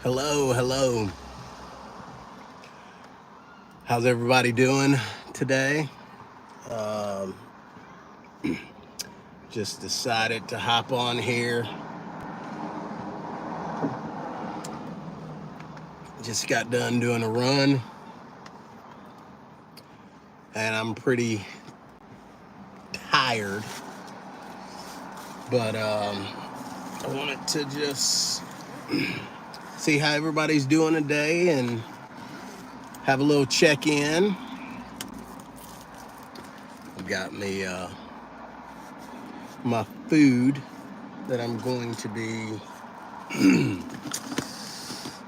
Hello, hello. How's everybody doing today? Um, just decided to hop on here. Just got done doing a run, and I'm pretty tired. But I wanted to just see how everybody's doing today and have a little check in. I've got me my food that I'm going to be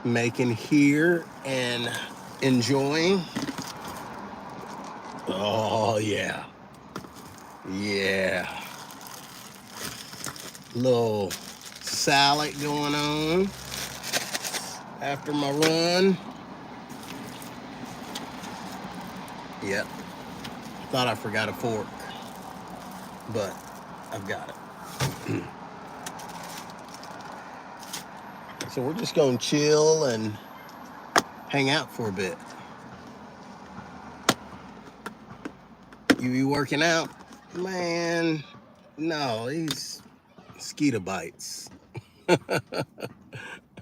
making here and enjoying. Oh, yeah. Yeah. Little salad going on after my run. Yep. Thought I forgot a fork, but I've got it. So we're just going to chill and hang out for a bit. You be working out? Man, no, these mosquito bites.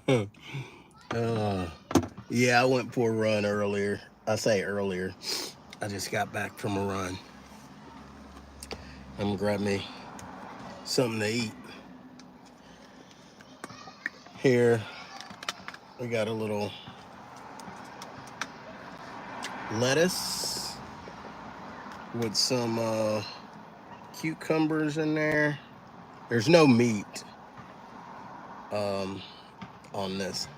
uh, yeah, I went for a run earlier. I say earlier. I just got back from a run. I'm gonna grab me something to eat. Here, we got a little lettuce with some cucumbers in there. There's no meat um, on this.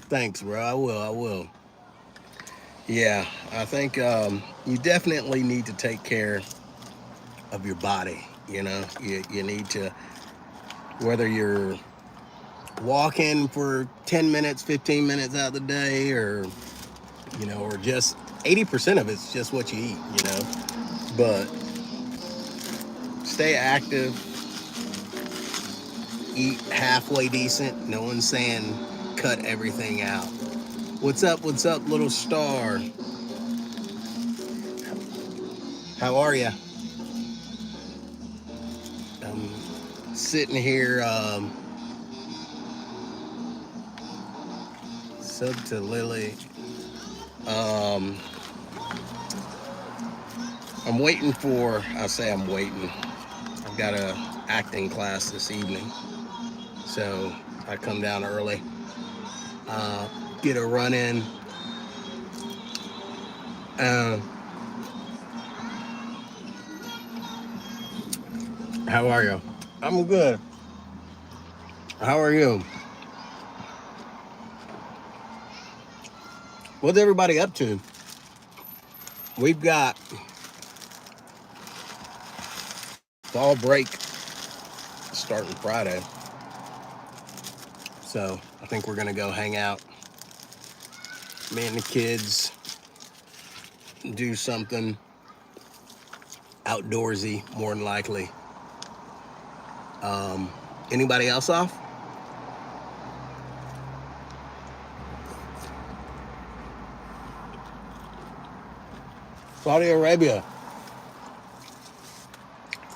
Thanks, bro. I will. I will. Yeah, I think you definitely need to take care of your body. You need to, whether you're walking for 10 minutes, 15 minutes out of the day, or just 80% of it's just what you eat. But stay active, eat halfway decent. No one's saying cut everything out. What's up, little star? How are you? I'm sitting here, sub to Lily. Um, I'm waiting for, I say I'm waiting. I've got a acting class this evening. So I come down early, uh, get a run in. Uh, how are you? I'm good. How are you? What's everybody up to? We've got fall break starting Friday. So I think we're going to go hang out. Me and the kids do something outdoorsy, more than likely. Anybody else off? Saudi Arabia.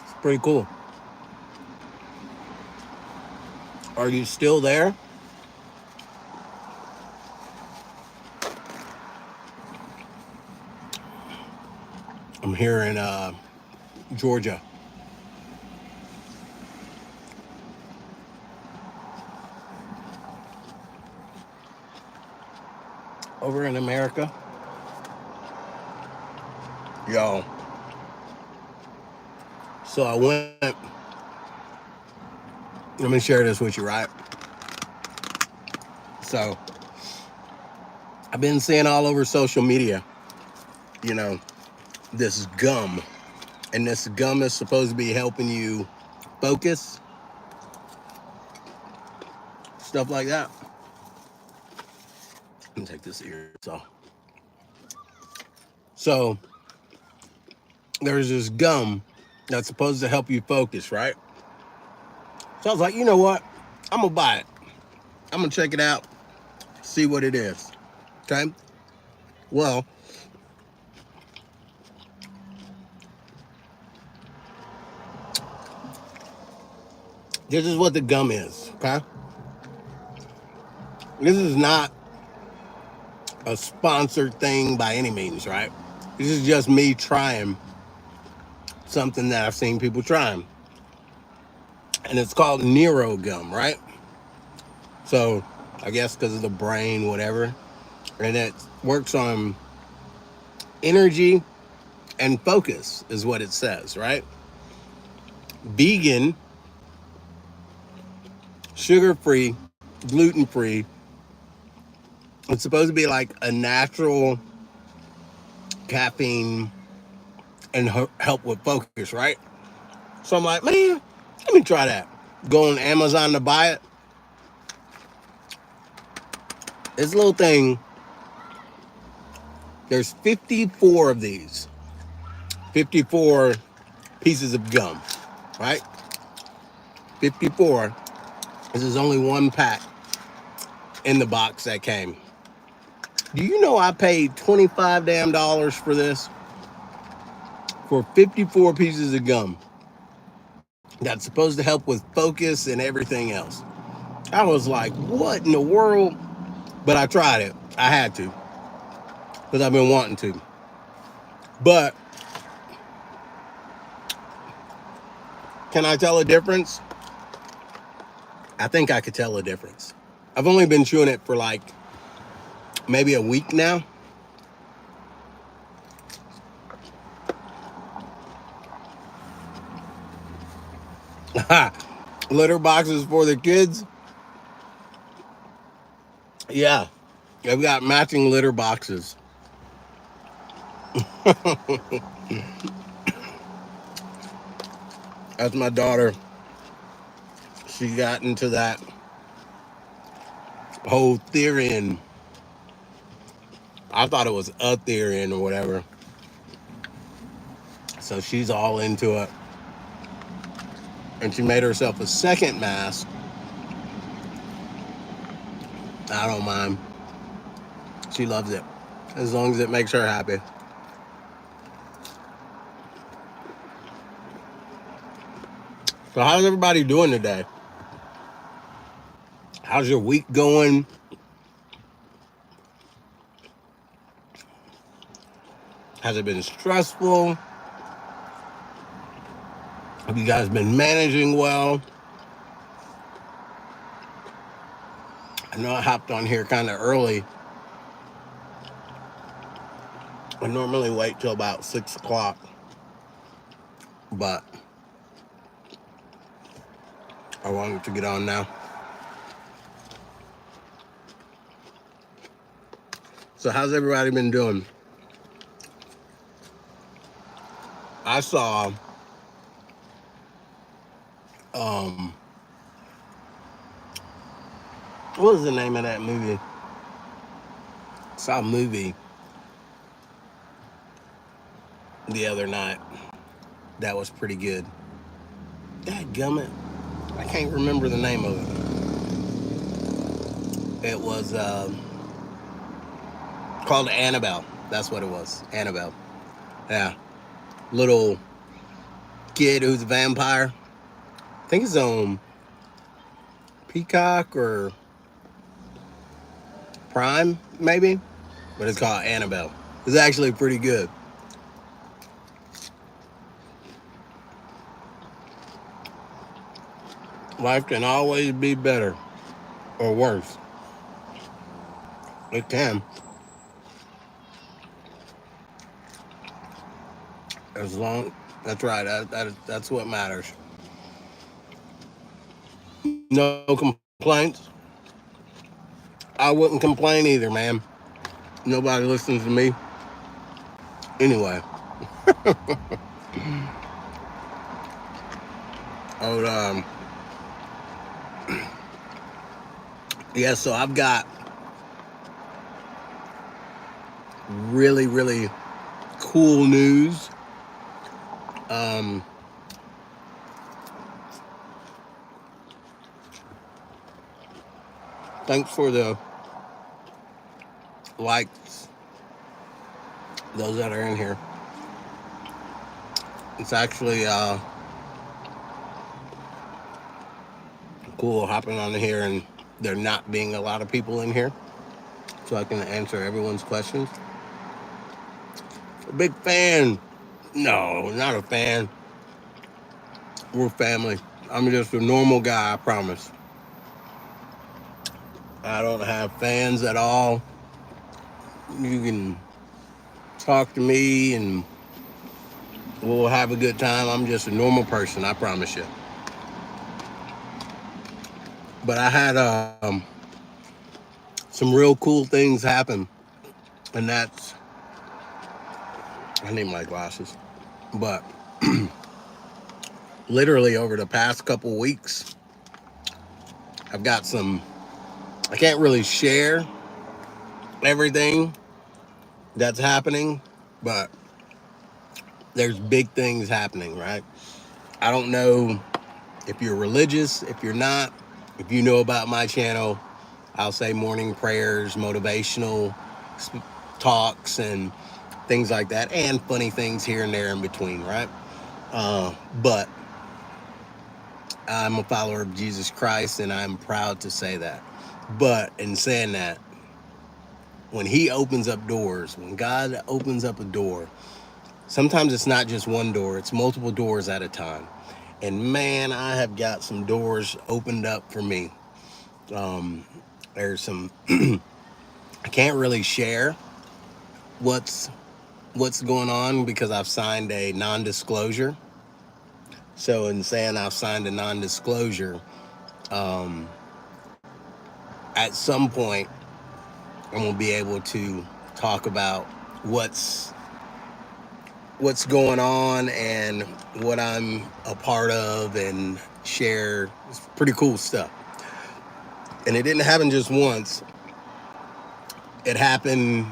It's pretty cool. Are you still there? I'm here in Georgia. Over in America. Yo. So I went, let me share this with you, right? So I've been seeing all over social media, you know, this gum. And this gum is supposed to be helping you focus, stuff like that. Let me take this ear. So there's this gum that's supposed to help you focus, right? So I was like, you know what? I'm gonna buy it. I'm gonna check it out, see what it is. Okay. Well, this is what the gum is. Okay. This is not a sponsored thing by any means, right? This is just me trying something that I've seen people trying. And it's called Nero gum, right? So I guess because of the brain, whatever. And it works on energy and focus, is what it says, right? Vegan, sugar free, gluten free. It's supposed to be like a natural caffeine and help with focus, right? So I'm like, man, let me try that. Go on Amazon to buy it. This little thing, there's 54 of these, 54 pieces of gum, right? 54. This is only one pack in the box that came. Do you know I paid 25 damn dollars for this? For 54 pieces of gum that's supposed to help with focus and everything else. I was like, what in the world? But I tried it. I had to, because I've been wanting to. But can I tell a difference? I think I could tell a difference. I've only been chewing it for like maybe a week now. Litter boxes for the kids. Yeah, they've got matching litter boxes. That's my daughter. She got into that whole Therian. I thought it was a Therian or whatever. So she's all into it. And she made herself a second mask. I don't mind. She loves it, as long as it makes her happy. So how's everybody doing today? How's your week going? Has it been stressful? Have you guys been managing well? I know I hopped on here kind of early. I normally wait till about 6 o'clock, but I wanted to get on now. So how's everybody been doing? I saw um what was the name of that movie? I saw a movie the other night that was pretty good. Dadgummit, I can't remember the name of it. It was called Annabelle. That's what it was. Annabelle. Yeah. Little kid who's a vampire. I think it's on Peacock or Prime, maybe. But it's called Annabelle. It's actually pretty good. Life can always be better or worse. It can. As long, that's right. That's what matters. No complaints. I wouldn't complain either, man. Nobody listens to me. Anyway. Oh, yeah, so I've got really, really cool news. Um, Thanks for the likes, those that are in here. It's actually cool hopping on here and there not being a lot of people in here, so I can answer everyone's questions. A big fan. No, not a fan. We're family. I'm just a normal guy, I promise. I don't have fans at all. You can talk to me and we'll have a good time. I'm just a normal person, I promise you. But I had some real cool things happen, and that's, I need my glasses. But literally over the past couple weeks, I've got some, I can't really share everything that's happening, but there's big things happening, right? I don't know if you're religious, if you're not, if you know about my channel, I'll say morning prayers, motivational talks, and things like that, and funny things here and there in between, right? But I'm a follower of Jesus Christ, and I'm proud to say that. But in saying that, when He opens up doors, when God opens up a door, sometimes it's not just one door, it's multiple doors at a time. And man, I have got some doors opened up for me. There's some I can't really share what's going on because I've signed a non-disclosure. So in saying I've signed a non-disclosure, at some point I'm gonna be able to talk about what's going on and what I'm a part of and share. It's pretty cool stuff. And it didn't happen just once. It happened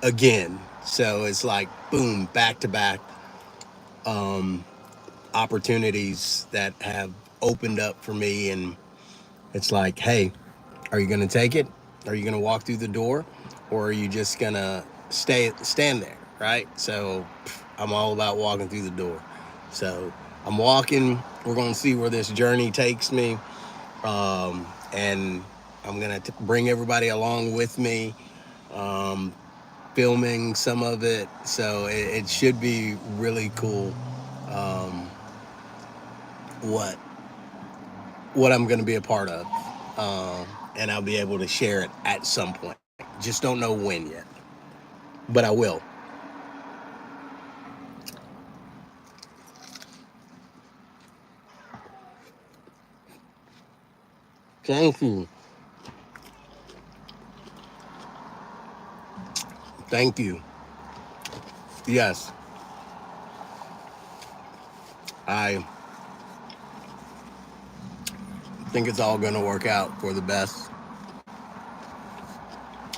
again. So it's like boom, back to back opportunities that have opened up for me, and it's like, hey, are you going to take it? Are you going to walk through the door, or are you just going to stand there, right? So I'm all about walking through the door. So I'm walking. We're going to see where this journey takes me, and I'm going to bring everybody along with me, filming some of it. So it should be really cool. What I'm going to be a part of, and I'll be able to share it at some point. Just don't know when yet, but I will. Thank you. Thank you. Yes, I think it's all going to work out for the best.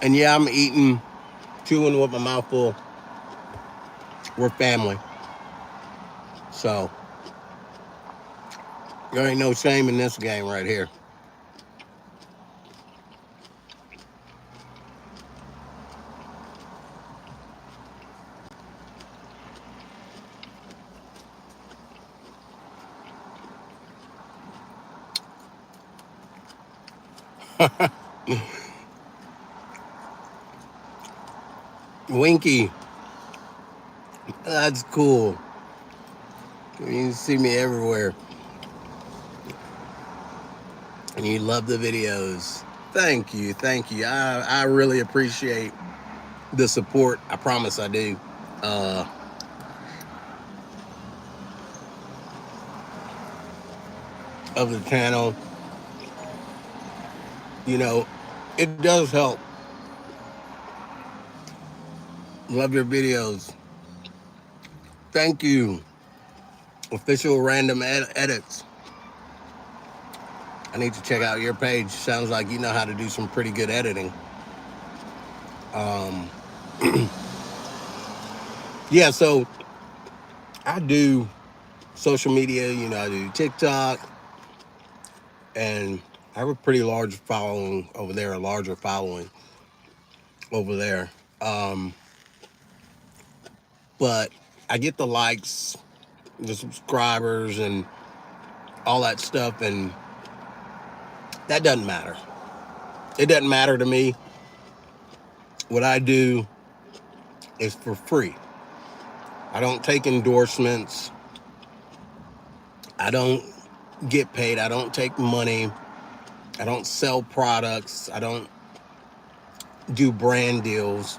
And yeah, I'm eating, chewing with my mouth full. We're family. So there ain't no shame in this game right here. Winky, that's cool. You see me everywhere. And you love the videos. Thank you. Thank you. I really appreciate the support. I promise I do. Uh, of the channel. You know, it does help. Love your videos. Thank you. Official Random Edits. I need to check out your page. Sounds like you know how to do some pretty good editing. Um, yeah, so I do social media. You know, I do TikTok, and I have a pretty large following over there, a larger following over there. Um, but I get the likes, the subscribers, and all that stuff, and that doesn't matter. It doesn't matter to me. What I do is for free. I don't take endorsements. I don't get paid. I don't take money. I don't sell products. I don't do brand deals.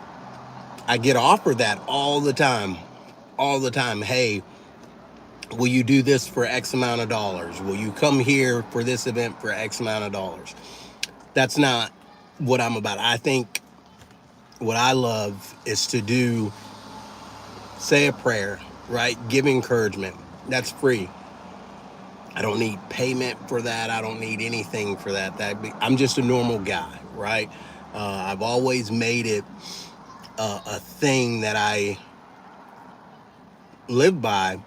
I get offered that all the time. All the time. Hey, will you do this for X amount of dollars? Will you come here for this event for X amount of dollars? That's not what I'm about. I think what I love is to do, say a prayer, right? Give encouragement. That's free. I don't need payment for that. I don't need anything for that. I'm just a normal guy, right? I've always made it a thing that I live by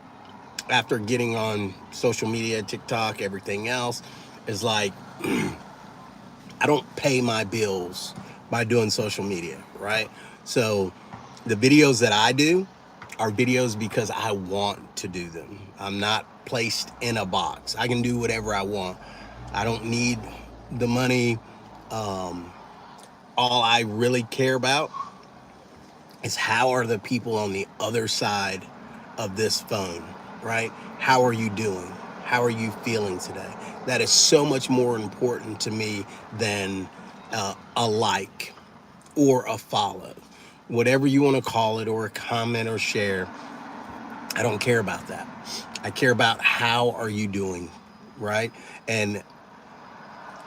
after getting on social media, TikTok, everything else. Is like, I don't pay my bills by doing social media, right? So the videos that I do are videos because I want to do them. I'm not placed in a box. I can do whatever I want. I don't need the money. All I really care about is how are the people on the other side of this phone, right? How are you doing? How are you feeling today? That is so much more important to me than a like or a follow. Whatever you want to call it, or a comment or share, I don't care about that. I care about how are you doing, right? And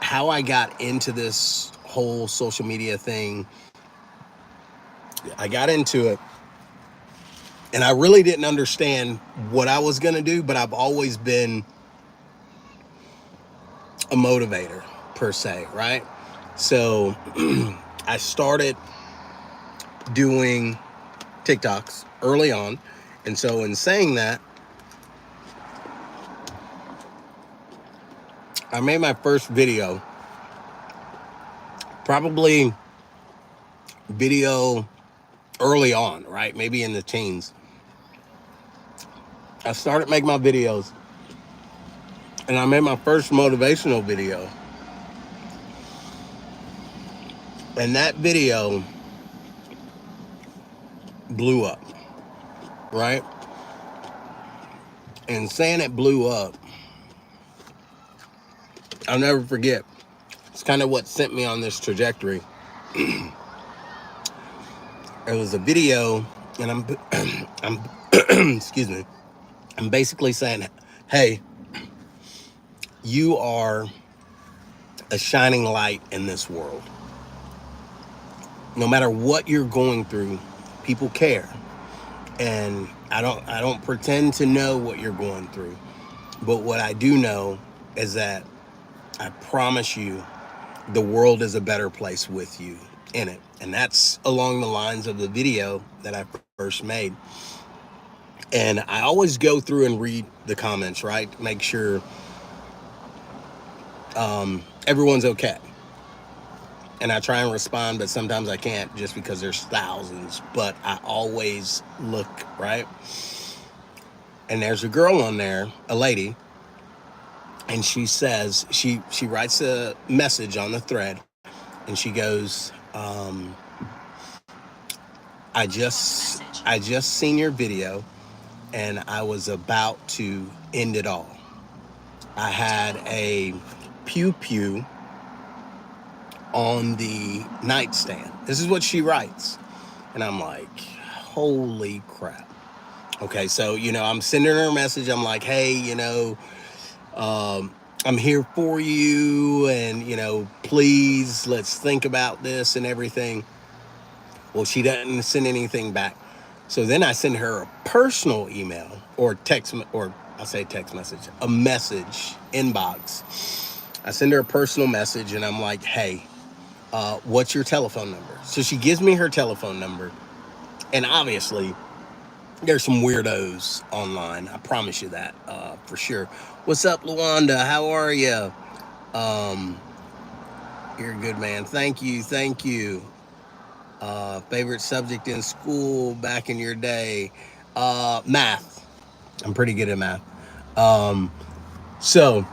how I got into this whole social media thing, I got into it and I really didn't understand what I was going to do, but I've always been a motivator per se, right? So I started doing TikToks early on. And so in saying that, I made my first video, probably video early on, right? Maybe in the teens. I started making my videos and I made my first motivational video. And that video blew up, right? And saying it blew up, I'll never forget. It's kind of what sent me on this trajectory. It was a video, and I'm excuse me. I'm basically saying, hey, you are a shining light in this world. No matter what you're going through, people care. And I don't pretend to know what you're going through. But what I do know is that I promise you the world is a better place with you in it. And that's along the lines of the video that I first made. And I always go through and read the comments, right? Make sure everyone's okay. And I try and respond, but sometimes I can't just because there's thousands. But I always look, right? And there's a girl on there, a lady, and she says, she writes a message on the thread, and she goes, I just seen your video, and I was about to end it all. I had a pew pew on the nightstand. This is what she writes. And I'm like, holy crap. Okay, so, I'm sending her a message. I'm like, hey, I'm here for you. And, please, let's think about this and everything. Well, she doesn't send anything back. So then I send her a personal email or text, or I'll say text message, a message inbox. I send her a personal message and I'm like, hey, what's your telephone number? So she gives me her telephone number. And obviously, there's some weirdos online. I promise you that for sure. What's up, Luanda? How are you? You're a good man. Thank you. Thank you. Favorite subject in school back in your day? Math. I'm pretty good at math. Um, so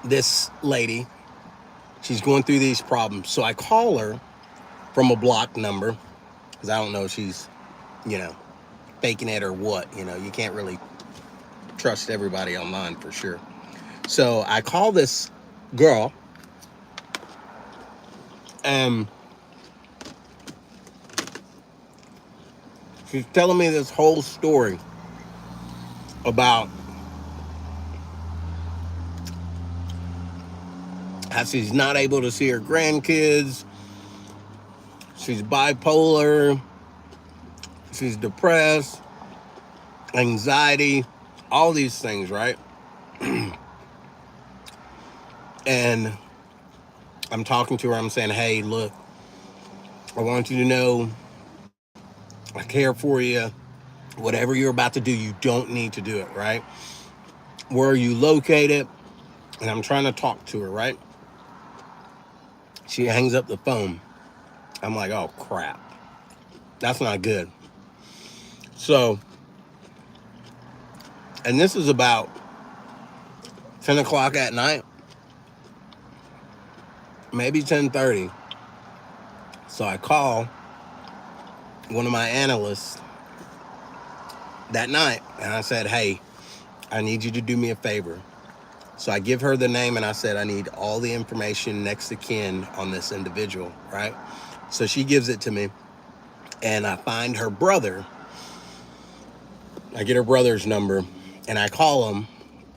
this lady, she's going through these problems. So I call her from a blocked number because I don't know if she's, you know, faking it or what. You know, you can't really trust everybody online for sure. So I call this girl and she's telling me this whole story about how she's not able to see her grandkids. She's bipolar. She's depressed, anxiety, all these things, right? And I'm talking to her. I'm saying, hey, look, I want you to know I care for you. Whatever you're about to do, you don't need to do it, right? Where are you located? And I'm trying to talk to her, right? She hangs up the phone. I'm like, oh, crap. That's not good. So, and this is about 10 o'clock at night, maybe 10:30. So I call one of my analysts that night and I said, hey, I need you to do me a favor. So I give her the name and I said, I need all the information next to kin on this individual, right? So she gives it to me and I find her brother. I get her brother's number and I call him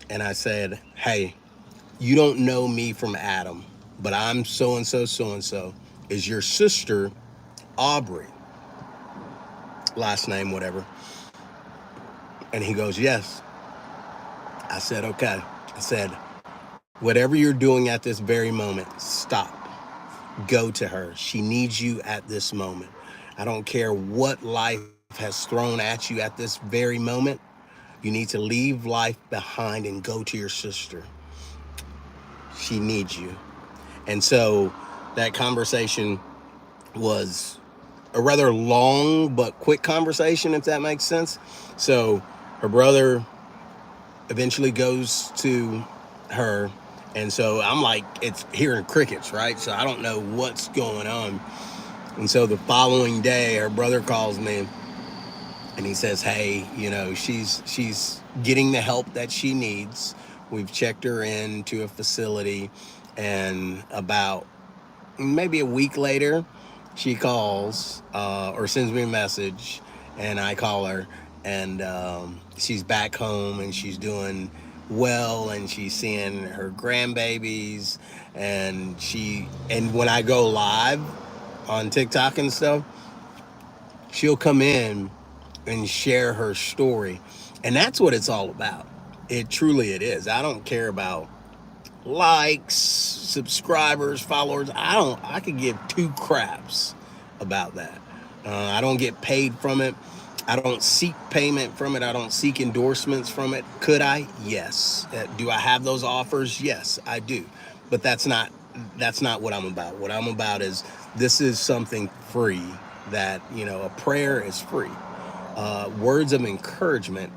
and I said, hey, you don't know me from Adam, but I'm so and so, so and so. Is your sister Aubrey? Last name, whatever. And he goes, yes. I said, okay. I said, whatever you're doing at this very moment, stop. Go to her. She needs you at this moment. I don't care what life has thrown at you at this very moment. You need to leave life behind and go to your sister. She needs you. And so that conversation was a rather long but quick conversation, if that makes sense. So her brother eventually goes to her. And so I'm like, it's hearing crickets, right? So I don't know what's going on. And so the following day, her brother calls me and he says, hey, you know, she's getting the help that she needs. We've checked her into a facility, and about maybe a week later, she calls or sends me a message, and I call her, and she's back home, and she's doing well, and she's seeing her grandbabies, and when I go live on TikTok and stuff, she'll come in and share her story, and that's what it's all about. It is. I don't care about likes, subscribers, followers. I could give two craps about that. I don't get paid from it. I don't seek payment from it. I don't seek endorsements from it. Could I? Yes. Do I have those offers? Yes, I do. But that's not what I'm about. What I'm about is, this is something free. That, you know, a prayer is free. Words of encouragement,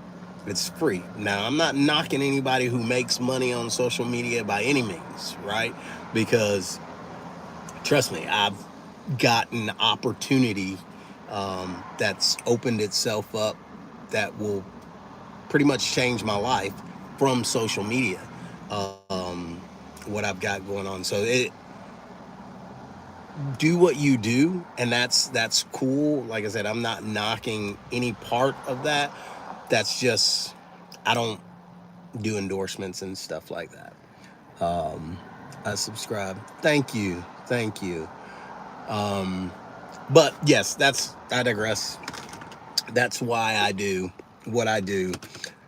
it's free. Now, I'm not knocking anybody who makes money on social media by any means, right? Because trust me, I've gotten opportunity that's opened itself up that will pretty much change my life from social media. What I've got going on. So do what you do, and that's cool. Like I said, I'm not knocking any part of that. That's just, I don't do endorsements and stuff like that. I subscribe. Thank you. Thank you. But yes, I digress. That's why I do what I do.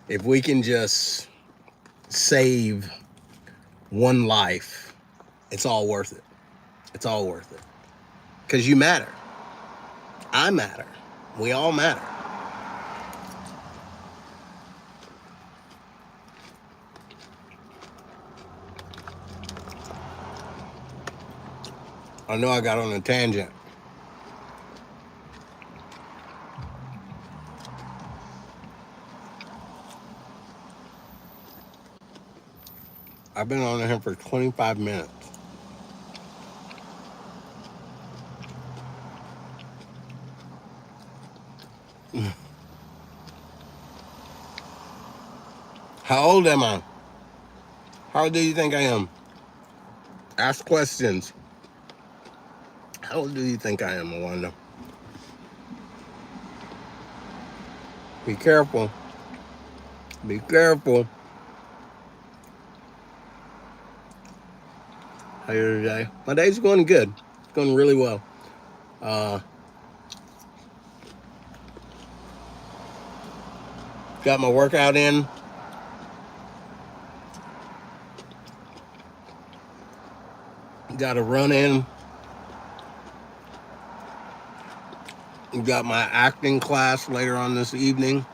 If we can just save one life, it's all worth it. It's all worth it. Because you matter. I matter. We all matter. I know I got on a tangent. I've been on here for 25 minutes. How old am I? How old do you think I am? Ask questions. How old do you think I am, Wanda? Be careful. Be careful. How are you today? My day's going good. It's going really well. Uh, got my workout in. Got a run in. Got my acting class later on this evening.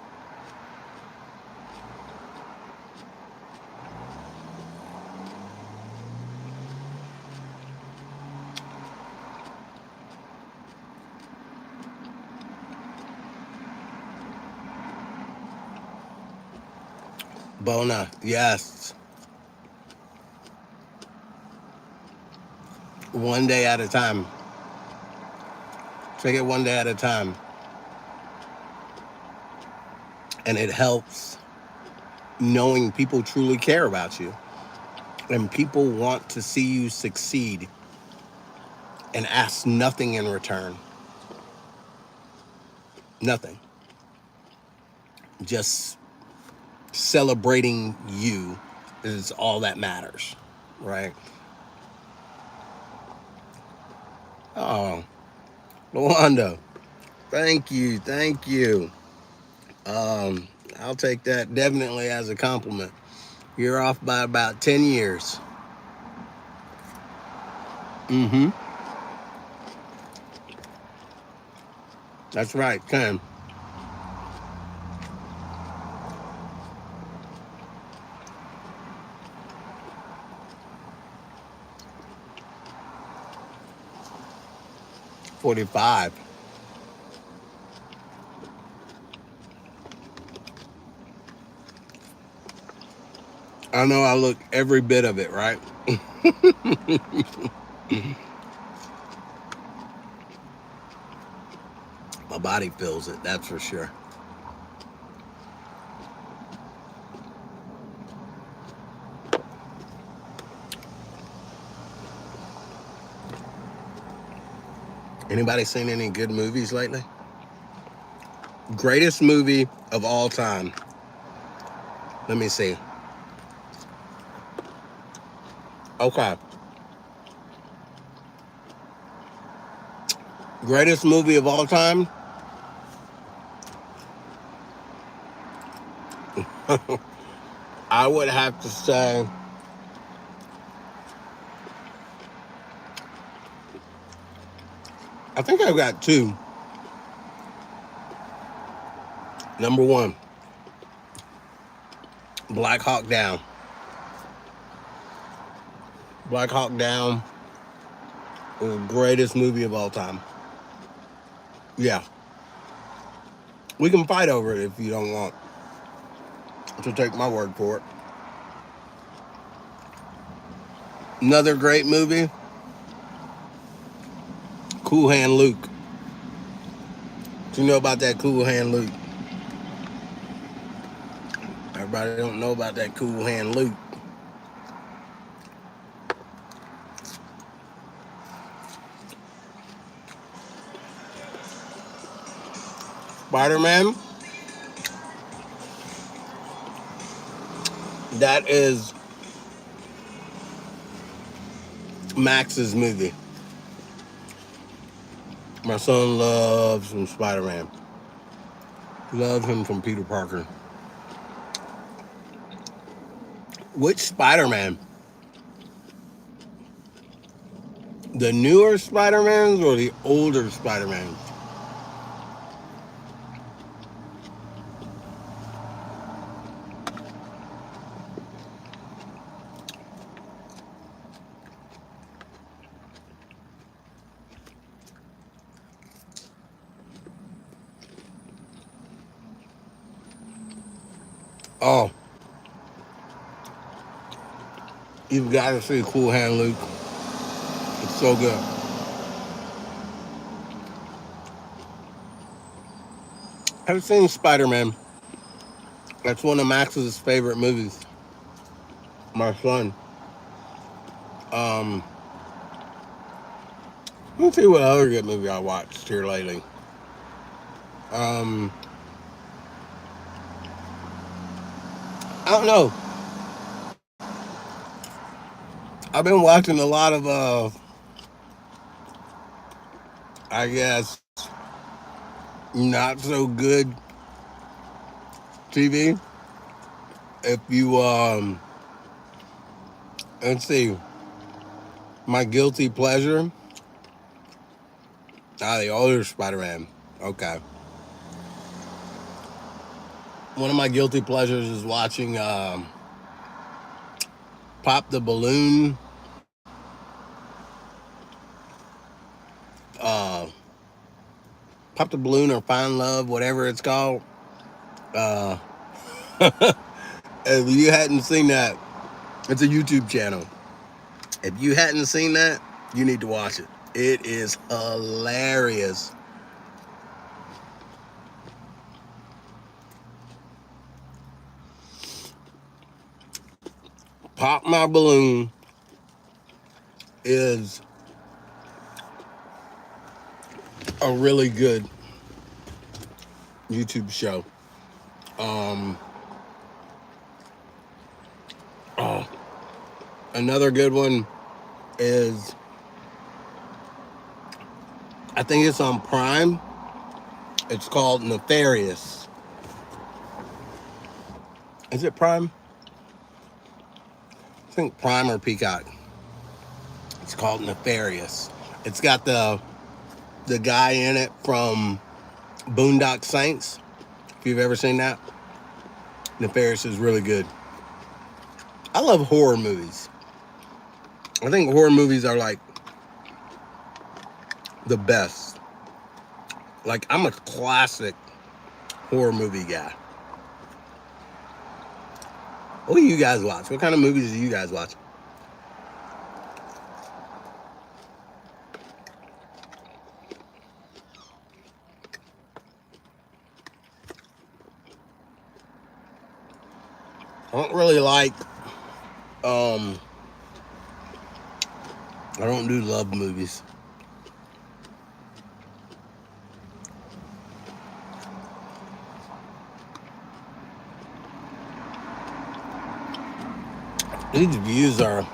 Bona, yes. One day at a time. Take it one day at a time. And it helps knowing people truly care about you. And people want to see you succeed and ask nothing in return. Nothing. Just celebrating you is all that matters, right? Oh, Luanda, thank you, thank you. I'll take that definitely as a compliment. You're off by about 10 years. Mm-hmm. That's right, 10. $45. I know I look every bit of it, right? My body feels it, that's for sure. Anybody seen any good movies lately? Greatest movie of all time. Let me see. Okay. Greatest movie of all time? I would have to say I think I've got two. Number one, Black Hawk Down. Black Hawk Down is the greatest movie of all time. Yeah. We can fight over it if you don't want to take my word for it. Another great movie, Cool Hand Luke. Do you know about that Cool Hand Luke? Everybody don't know about that Cool Hand Luke. Spider-Man, that is Max's movie. My son loves some Spider-Man. Loves him from Peter Parker. Which Spider-Man? The newer Spider-Mans or the older Spider-Mans? Oh, you've got to see Cool Hand Luke. It's so good. Have you seen Spider-Man? That's one of Max's favorite movies. My son. Um, let's see what other good movie I watched here lately. Um, I don't know. I've been watching a lot of, I guess, not so good TV. If you, let's see, my guilty pleasure. Ah, the older Spider-Man. Okay. One of my guilty pleasures is watching Pop the Balloon. Uh, Pop the Balloon or Find Love, whatever it's called. Uh, if you hadn't seen that, it's a YouTube channel. If you hadn't seen that, you need to watch it. It is hilarious. Pop My Balloon is a really good YouTube show. Um, oh, another good one is, I think it's on Prime. It's called Nefarious. Is it Prime? I think Prime or Peacock. It's called Nefarious. It's got the guy in it from Boondock Saints. If you've ever seen that, Nefarious is really good. I love horror movies. I think horror movies are like the best. Like, I'm a classic horror movie guy. What do you guys watch? What kind of movies do you guys watch? I don't really like, um, I don't do love movies. These views are,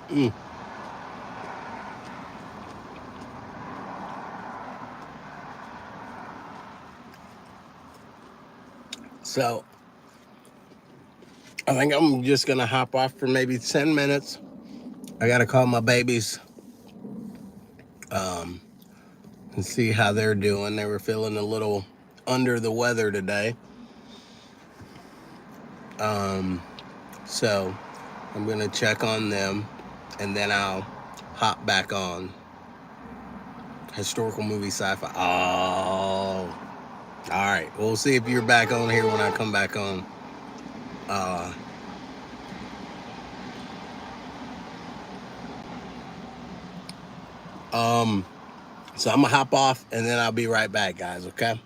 mm. So I think I'm just gonna hop off for maybe 10 minutes. I gotta call my babies, um, and see how they're doing. They were feeling a little under the weather today. Um, so I'm gonna check on them, and then I'll hop back on historical movie sci-fi. Oh, all right. We'll see if you're back on here when I come back on. Uh, um, so I'm gonna hop off, and then I'll be right back, guys. Okay.